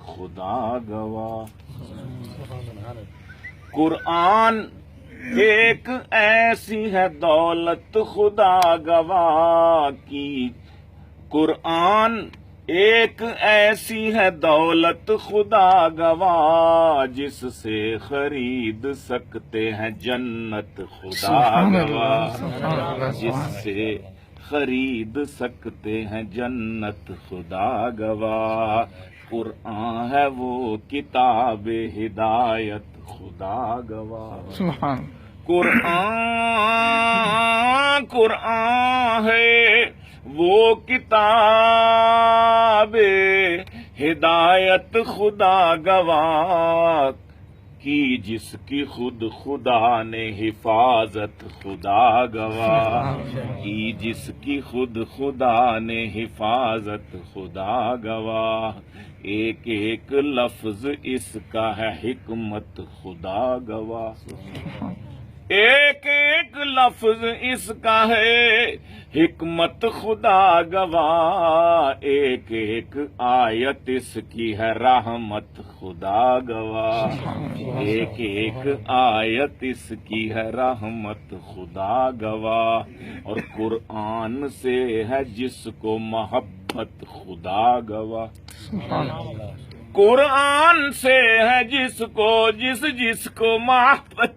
خدا گواہ قرآن ایک ایسی ہے دولت خدا گواہ کی، قرآن ایک ایسی ہے دولت خدا گواہ، جس سے خرید سکتے ہیں جنت خدا گواہ، جس سے خرید سکتے ہیں جنت خدا گواہ۔ قرآن ہے وہ کتاب ہدایت خدا گواہ، قرآن ہے وہ کتاب ہدایت خدا گواہ کی، جس کی خود خدا نے حفاظت خدا گواہ کی، جس کی خود خدا نے حفاظت خدا گواہ۔ ایک ایک لفظ اس کا ہے حکمت خدا گواہ، ایک ایک لفظ اس کا ہے حکمت خدا گواہ، ایک ایک آیت اس کی ہے رحمت خدا گواہ، ایک ایک آیت اس کی ہے رحمت خدا گواہ۔ اور قرآن سے ہے جس کو محبت خدا گواہ، قرآن سے ہے جس کو محبت،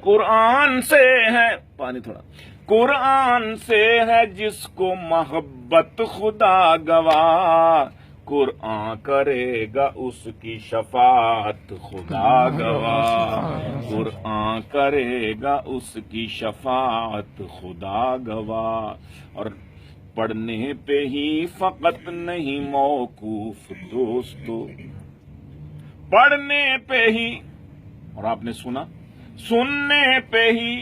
قرآن سے ہے پانی تھوڑا، قرآن سے ہے جس کو محبت خدا گواہ، قرآن کرے گا اس کی شفاعت خدا گواہ، قرآن کرے گا اس کی شفاعت خدا گواہ۔ اور پڑھنے پہ ہی فقط نہیں موقوف دوستو، پڑھنے پہ ہی، اور آپ نے سنا، سننے پہ ہی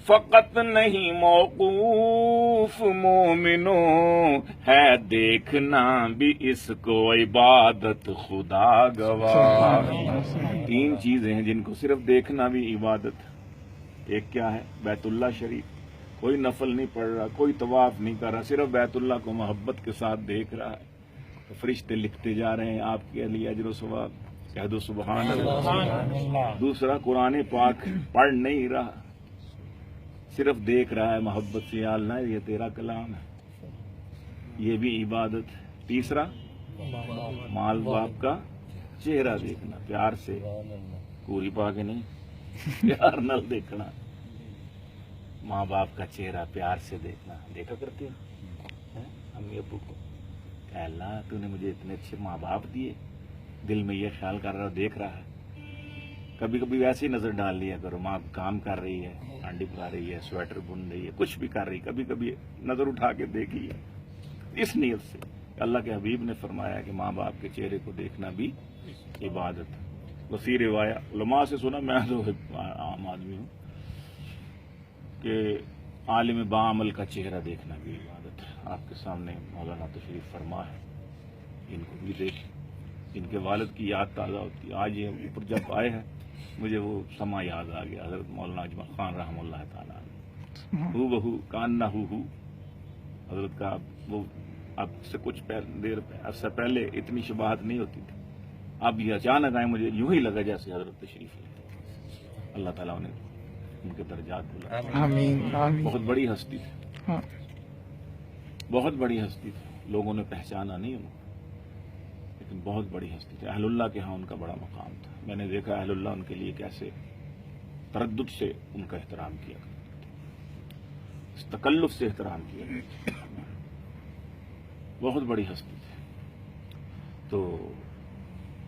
فقط نہیں موقوف مومنوں، ہے دیکھنا بھی اس کو عبادت خدا گواہ۔ تین چیزیں ہیں جن کو صرف دیکھنا بھی عبادت۔ ایک کیا ہے؟ بیت اللہ شریف، کوئی نفل نہیں پڑھ رہا، کوئی طواف نہیں کر رہا، صرف بیت اللہ کو محبت کے ساتھ دیکھ رہا ہے، تو فرشتے لکھتے جا رہے ہیں آپ کے لیے اجر و ثواب، کہہ دو سبحان اللہ۔ دوسرا قرآن پاک پڑھ نہیں رہا، صرف دیکھ رہا ہے محبت سے، یا اللہ یہ تیرا کلام ہے، یہ بھی عبادت۔ تیسرا ماں باپ کا چہرہ دیکھنا، پیار سے، پوری پا کے نہیں، پیار نہ دیکھنا، ماں باپ کا چہرہ پیار سے دیکھنا۔ دیکھا کرتے ہیں امی ابو کو، کہ اللہ تو نے مجھے اتنے اچھے ماں باپ دیے، دل میں یہ خیال کر رہا دیکھ رہا ہے۔ کبھی کبھی ویسے ہی نظر ڈال لیا کرو، ماں کام کر رہی ہے، ہانڈی پکا رہی ہے، سویٹر بن رہی ہے، کچھ بھی کر رہی ہے، کبھی کبھی نظر اٹھا کے دیکھیے اس نیت سے۔ اللہ کے حبیب نے فرمایا کہ ماں باپ کے چہرے کو دیکھنا بھی عبادت۔ وسیع روایت علماء سے سنا، میں تو عام آدمی ہوں، کہ عالم باعمل کا چہرہ دیکھنا بھی عبادت ہے۔ آپ کے سامنے مولانا تشریف فرما ہے، ان کو بھی دیکھ، ان کے والد کی یاد تازہ ہوتی ہے۔ آج یہ اوپر جب آئے ہیں مجھے وہ سما یاد آ گیا، حضرت مولانا اجمل خان رحم اللہ تعالیٰ ہو بہو کان نہ ہو حضرت کا، وہ اب سے کچھ دیر عرصہ پہلے اتنی شباہت نہیں ہوتی تھی، اب یہ اچانک آئے، مجھے یوں ہی لگا جیسے حضرت تشریف لے۔ اللہ تعالیٰ نے ان کے درجات بلا، آمین۔ بہت بڑی ہستی تھی، بہت بڑی ہستی تھی، لوگوں نے پہچانا نہیں ان کو، لیکن بہت بڑی ہستی تھی۔ اہل اللہ کے ہاں ان کا بڑا مقام تھا، میں نے دیکھا اہل اللہ ان کے لیے کیسے تردد سے ان کا احترام کیا کرتے تھے، اس تکلف سے احترام کیا کرتے تھے، بہت بڑی ہستی تھی۔ تو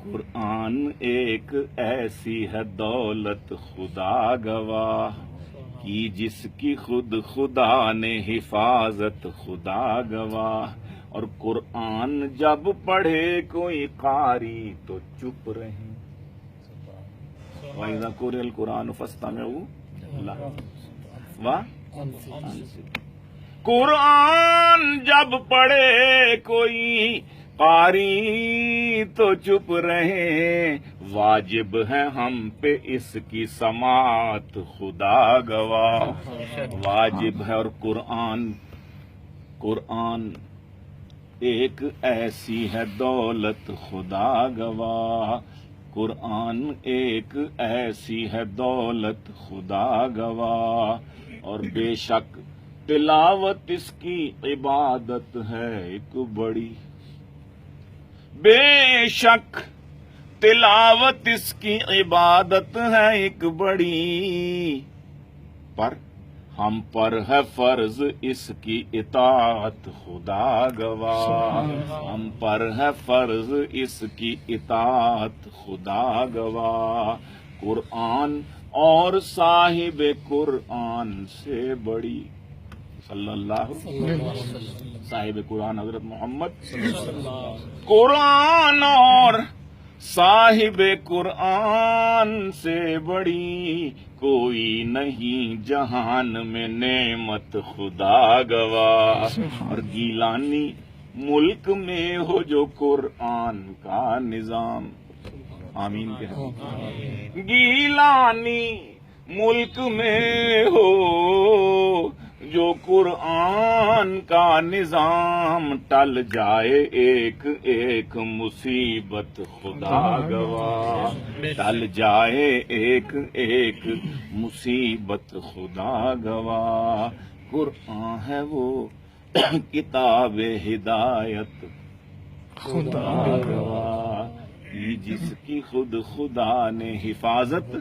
قرآن ایک ایسی ہے دولت خدا گواہ کی، جس کی خود خدا نے حفاظت خدا گواہ۔ اور قرآن جب پڑھے کوئی قاری تو چپ رہیں، وَإِذَا قُرِئَ الْقُرْآنُ فَاسْتَمِعُوا لَهُ وَأَنصِتُوا۔ قرآن جب پڑھے کوئی قاری تو چپ رہیں، واجب ہے ہم پہ اس کی سماعت خدا گواہ، واجب ہے۔ اور قرآن ایک ایسی ہے دولت خدا گواہ، قرآن ایک ایسی ہے دولت خدا گواہ، اور بے شک تلاوت اس کی عبادت ہے ایک بڑی، بے شک تلاوت اس کی عبادت ہے ایک بڑی، پر ہم پر ہے فرض اس کی اطاعت خدا گواہ، ہم پر ہے فرض اس کی اطاعت خدا گواہ، قرآن اور صاحب قرآن سے بڑی، صلی اللہ صاحب قرآن حضرت محمد، قرآن اور صاحب قرآن سے بڑی کوئی نہیں جہان میں نعمت خدا گواہ، اور گیلانی ملک میں ہو جو قرآن کا نظام، آمین کہتے، گیلانی ملک میں ہو جو قرآن کا نظام، ٹل جائے ایک ایک مصیبت خدا گواہ، ٹل جائے ایک ایک مصیبت خدا گواہ، قرآن ہے وہ کتاب ہدایت خدا گواہ، جس کی خود خدا نے حفاظت